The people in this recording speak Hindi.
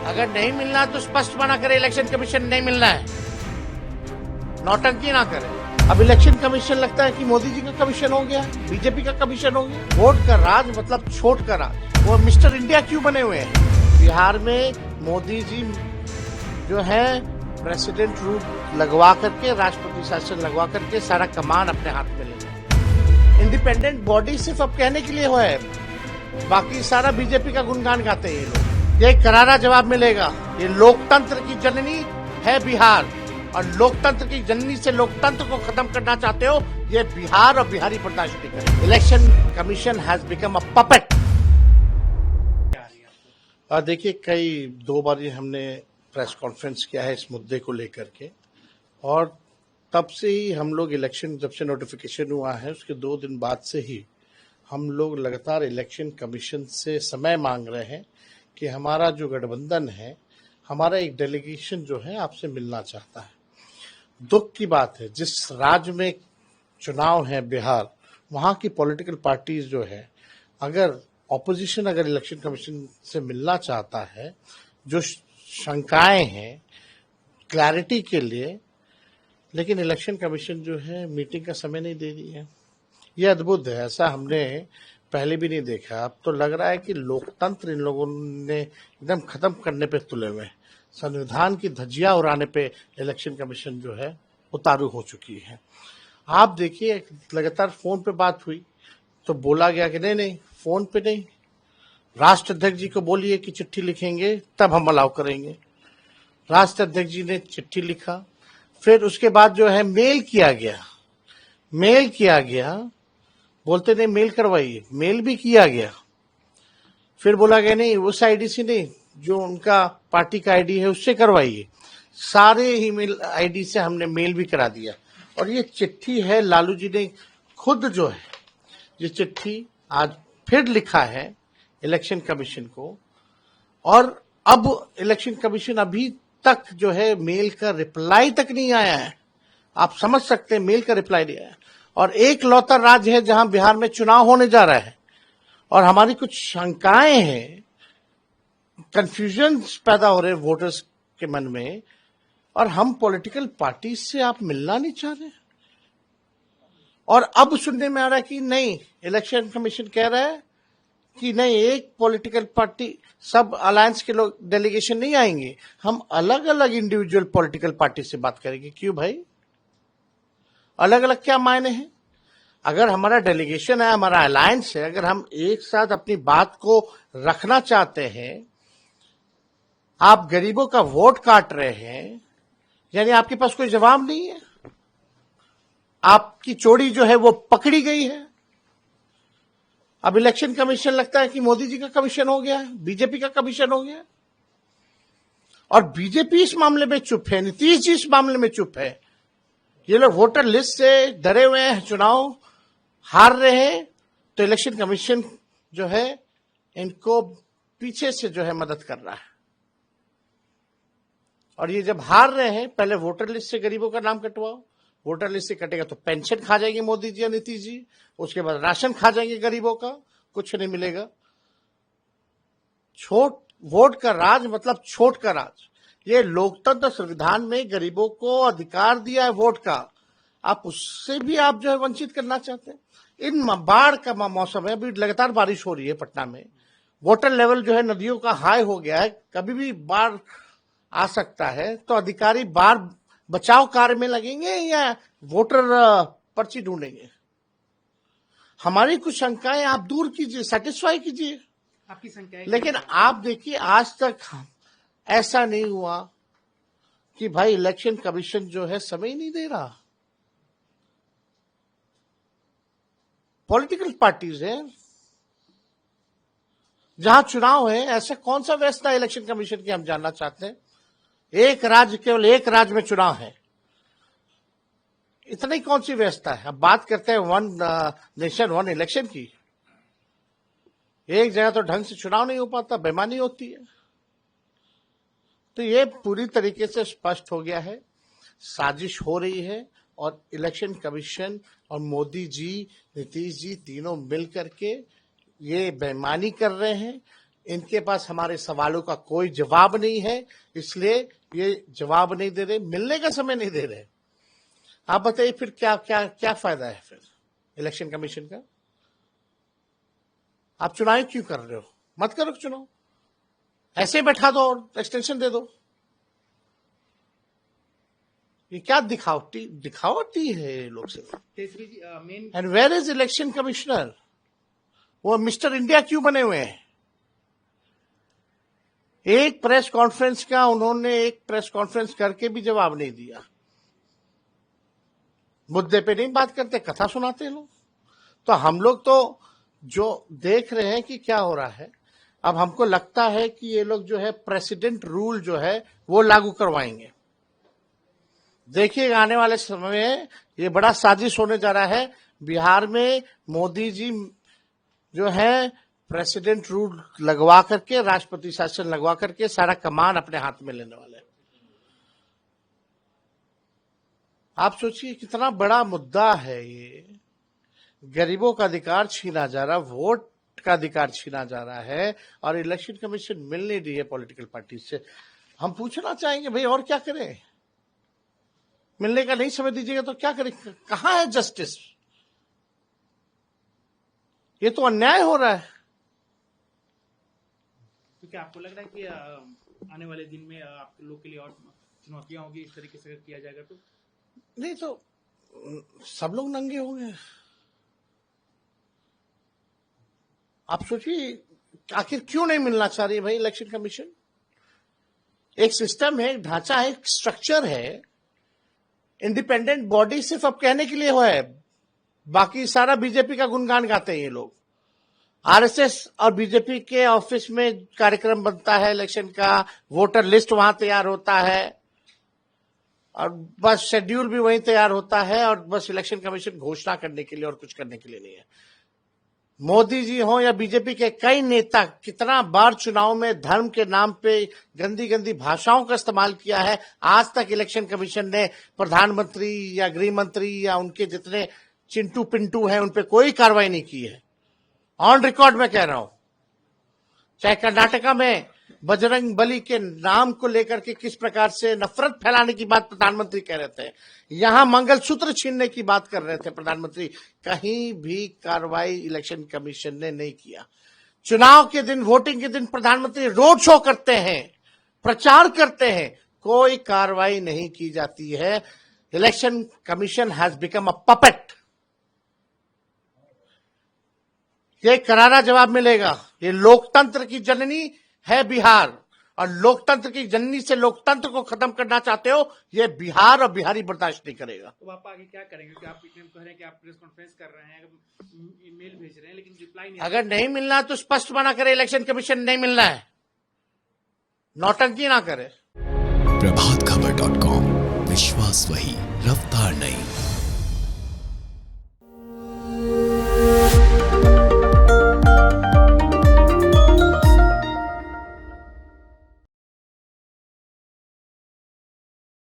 अगर नहीं मिलना तो स्पष्ट मना करे इलेक्शन कमीशन नहीं मिलना है, नौटंकी ना करे। अब इलेक्शन कमीशन लगता है कि मोदी जी का कमीशन हो गया, बीजेपी का कमीशन हो गया। वोट का राज मतलब छोट का राज। वो मिस्टर इंडिया क्यों बने हुए हैं? बिहार में मोदी जी जो है प्रेसिडेंट रूल लगवा करके, राष्ट्रपति शासन लगवा करके सारा कमान अपने हाथ में ले गए। इंडिपेंडेंट बॉडी सिर्फ अब कहने के लिए हुआ है, बाकी सारा बीजेपी का गुणगान गाते हैं ये लोग। ये करारा जवाब मिलेगा। ये लोकतंत्र की जननी है बिहार, और लोकतंत्र की जननी से लोकतंत्र को खत्म करना चाहते हो, ये बिहार और बिहारी बर्दाश्त नहीं करेंगे। Election commission has become a puppet. देखिए, कई दो बार हमने प्रेस कॉन्फ्रेंस किया है इस मुद्दे को लेकर के, और तब से ही हम लोग इलेक्शन जब से नोटिफिकेशन हुआ है उसके 2 दिन बाद से ही हम लोग लगातार इलेक्शन कमीशन से समय मांग रहे हैं कि हमारा जो गठबंधन है, हमारा एक डेलीगेशन जो है आपसे मिलना चाहता है। दुख की बात है, जिस राज्य में चुनाव है बिहार, वहाँ की पॉलिटिकल पार्टीज जो है, अगर ऑपोजिशन अगर इलेक्शन कमीशन से मिलना चाहता है, जो शंकाएं हैं क्लैरिटी के लिए, लेकिन इलेक्शन कमीशन जो है मीटिंग का समय नहीं दे रही है। ये अद्भुत है, ऐसा हमने पहले भी नहीं देखा। अब तो लग रहा है कि लोकतंत्र इन लोगों ने एकदम खत्म करने पे तुले हुए हैं। संविधान की धज्जियां उड़ाने पे इलेक्शन कमीशन जो है उतारू हो चुकी है। आप देखिए, लगातार फोन पे बात हुई तो बोला गया कि नहीं फोन पे नहीं, राष्ट्र अध्यक्ष जी को बोलिए कि चिट्ठी लिखेंगे तब हम अलाउ करेंगे। राष्ट्र अध्यक्ष जी ने चिट्ठी लिखा, फिर उसके बाद जो है मेल किया गया, बोलते नहीं मेल करवाइए, मेल भी किया गया। फिर बोला गया नहीं उस आईडी से नहीं, जो उनका पार्टी का आईडी है उससे करवाइए। सारे ईमेल आईडी से हमने मेल भी करा दिया, और ये चिट्ठी है लालू जी ने खुद जो है ये चिट्ठी आज फिर लिखा है इलेक्शन कमीशन को, और अब इलेक्शन कमीशन अभी तक जो है मेल का रिप्लाई तक नहीं आया है। आप समझ सकते हैं, मेल का रिप्लाई नहीं आया। और एक लौता राज्य है जहां बिहार में चुनाव होने जा रहा है, और हमारी कुछ शंकाएं हैं, कंफ्यूजन पैदा हो रहे वोटर्स के मन में, और हम पॉलिटिकल पार्टी से आप मिलना नहीं चाह रहे। और अब सुनने में आ रहा है कि नहीं, इलेक्शन कमीशन कह रहा है कि नहीं, एक पॉलिटिकल पार्टी, सब अलायंस के लोग डेलीगेशन नहीं आएंगे, हम अलग अलग इंडिविजुअल पॉलिटिकल पार्टी से बात करेंगे। क्यों भाई, अलग अलग क्या मायने हैं? अगर हमारा डेलीगेशन है, हमारा अलायंस है, अगर हम एक साथ अपनी बात को रखना चाहते हैं, आप गरीबों का वोट काट रहे हैं, यानी आपके पास कोई जवाब नहीं है, आपकी चोरी जो है वो पकड़ी गई है। अब इलेक्शन कमीशन लगता है कि मोदी जी का कमीशन हो गया है, बीजेपी का कमीशन हो गया, और बीजेपी इस मामले में चुप है, नीतीश जी इस मामले में चुप है। ये लोग वोटर लिस्ट से डरे हुए हैं, चुनाव हार रहे हैं, तो इलेक्शन कमीशन जो है इनको पीछे से जो है मदद कर रहा है। और ये जब हार रहे हैं, पहले वोटर लिस्ट से गरीबों का नाम कटवाओ, वोटर लिस्ट से कटेगा तो पेंशन खा जाएंगे मोदी जी या नीतीश जी, उसके बाद राशन खा जाएंगे गरीबों का, कुछ नहीं मिलेगा। वोट का राज मतलब छोट का राज। ये लोकतंत्र संविधान में गरीबों को अधिकार दिया है वोट का, आप उससे भी आप जो है वंचित करना चाहते हैं। इन बाढ़ का मौसम है, अभी लगातार बारिश हो रही है पटना में, वाटर लेवल जो है नदियों का हाई हो गया है, कभी भी बाढ़ आ सकता है। तो अधिकारी बाढ़ बचाव कार्य में लगेंगे या वोटर पर्ची ढूंढेंगे? हमारी कुछ शंकाएं आप दूर कीजिए, सेटिस्फाई कीजिए आपकी शंकाएं। लेकिन आप देखिए, आज तक ऐसा नहीं हुआ कि भाई इलेक्शन कमीशन जो है समय नहीं दे रहा। पॉलिटिकल पार्टीज है, जहां चुनाव है, ऐसा कौन सा व्यवस्था है इलेक्शन कमीशन की, हम जानना चाहते हैं। एक राज्य, केवल एक राज्य में चुनाव है, इतनी कौन सी व्यवस्था है? अब बात करते हैं वन नेशन वन इलेक्शन की। एक जगह तो ढंग से चुनाव नहीं हो पाता, बेईमानी होती है। तो ये पूरी तरीके से स्पष्ट हो गया है, साजिश हो रही है, और इलेक्शन कमीशन और मोदी जी, नीतीश जी तीनों मिल करके ये बेईमानी कर रहे हैं। इनके पास हमारे सवालों का कोई जवाब नहीं है, इसलिए ये जवाब नहीं दे रहे, मिलने का समय नहीं दे रहे। आप बताइए फिर क्या क्या क्या फायदा है फिर इलेक्शन कमीशन का? आप चुनाव क्यों कर रहे हो? मत करो चुनाव, ऐसे बैठा दो और एक्सटेंशन दे दो। ये क्या दिखावटी है ये लोग से। And where is election commissioner? वो मिस्टर इंडिया क्यों बने हुए हैं? एक प्रेस कॉन्फ्रेंस का उन्होंने एक प्रेस कॉन्फ्रेंस करके भी जवाब नहीं दिया। मुद्दे पे नहीं बात करते, कथा सुनाते लोग। तो हम लोग तो जो देख रहे हैं कि क्या हो रहा है, अब हमको लगता है कि ये लोग जो है प्रेसिडेंट रूल जो है वो लागू करवाएंगे। देखिए आने वाले समय में ये बड़ा साजिश होने जा रहा है। बिहार में मोदी जी जो है प्रेसिडेंट रूल लगवा करके, राष्ट्रपति शासन लगवा करके सारा कमान अपने हाथ में लेने वाले हैं। आप सोचिए कितना बड़ा मुद्दा है ये। गरीबों का अधिकार छीना जा रहा, वोट का अधिकार छीना जा रहा है, और इलेक्शन कमीशन मिल नहीं रही है पॉलिटिकल पार्टी से। हम पूछना चाहेंगे भाई और क्या करें? मिलने का नहीं समय दीजिएगा तो क्या करें? कहां है जस्टिस? ये तो अन्याय हो रहा है। तो क्या आपको लग रहा है कि आने वाले दिन में आप लोग के लिए और चुनौतियां होगी इस तरीके से अगर किया जाएगा तो? नहीं तो सब लोग नंगे होंगे। आप सोचिए आखिर क्यों नहीं मिलना चाह रही है भाई इलेक्शन कमीशन? एक सिस्टम है, एक ढांचा है, एक स्ट्रक्चर है। इंडिपेंडेंट बॉडी सिर्फ अब कहने के लिए हुआ है, बाकी सारा बीजेपी का गुणगान गाते हैं ये लोग। आरएसएस और बीजेपी के ऑफिस में कार्यक्रम बनता है इलेक्शन का, वोटर लिस्ट वहां तैयार होता है, और बस शेड्यूल भी वहीं तैयार होता है, और बस इलेक्शन कमीशन घोषणा करने के लिए और कुछ करने के लिए नहीं है। मोदी जी हो या बीजेपी के कई नेता कितना बार चुनाव में धर्म के नाम पे गंदी गंदी भाषाओं का इस्तेमाल किया है। आज तक इलेक्शन कमीशन ने प्रधानमंत्री या गृह मंत्री या उनके जितने चिंटू पिंटू हैं उन पे कोई कार्रवाई नहीं की है। ऑन रिकॉर्ड में कह रहा हूं। चाहे कर्नाटका में बजरंग बली के नाम को लेकर के किस प्रकार से नफरत फैलाने की बात प्रधानमंत्री कह रहे थे, यहां मंगलसूत्र छीनने की बात कर रहे थे प्रधानमंत्री, कहीं भी कार्रवाई इलेक्शन कमीशन ने नहीं किया। चुनाव के दिन, वोटिंग के दिन प्रधानमंत्री रोड शो करते हैं, प्रचार करते हैं, कोई कार्रवाई नहीं की जाती है। Election commission has become a puppet. ये करारा जवाब मिलेगा। ये लोकतंत्र की जननी है बिहार, और लोकतंत्र की जननी से लोकतंत्र को खत्म करना चाहते हो, ये बिहार और बिहारी बर्दाश्त नहीं करेगा। तो आप आगे क्या करेंगे? क्योंकि आप कह रहे हैं कि आप प्रेस कॉन्फ्रेंस कर रहे हैं, ईमेल भेज रहे हैं, लेकिन रिप्लाई नहीं। अगर नहीं मिलना तो स्पष्ट मना करे, इलेक्शन कमीशन नहीं मिलना है, नौटंकी ना करे। प्रभातखबर.com, विश्वास वही, रफ्तार नहीं।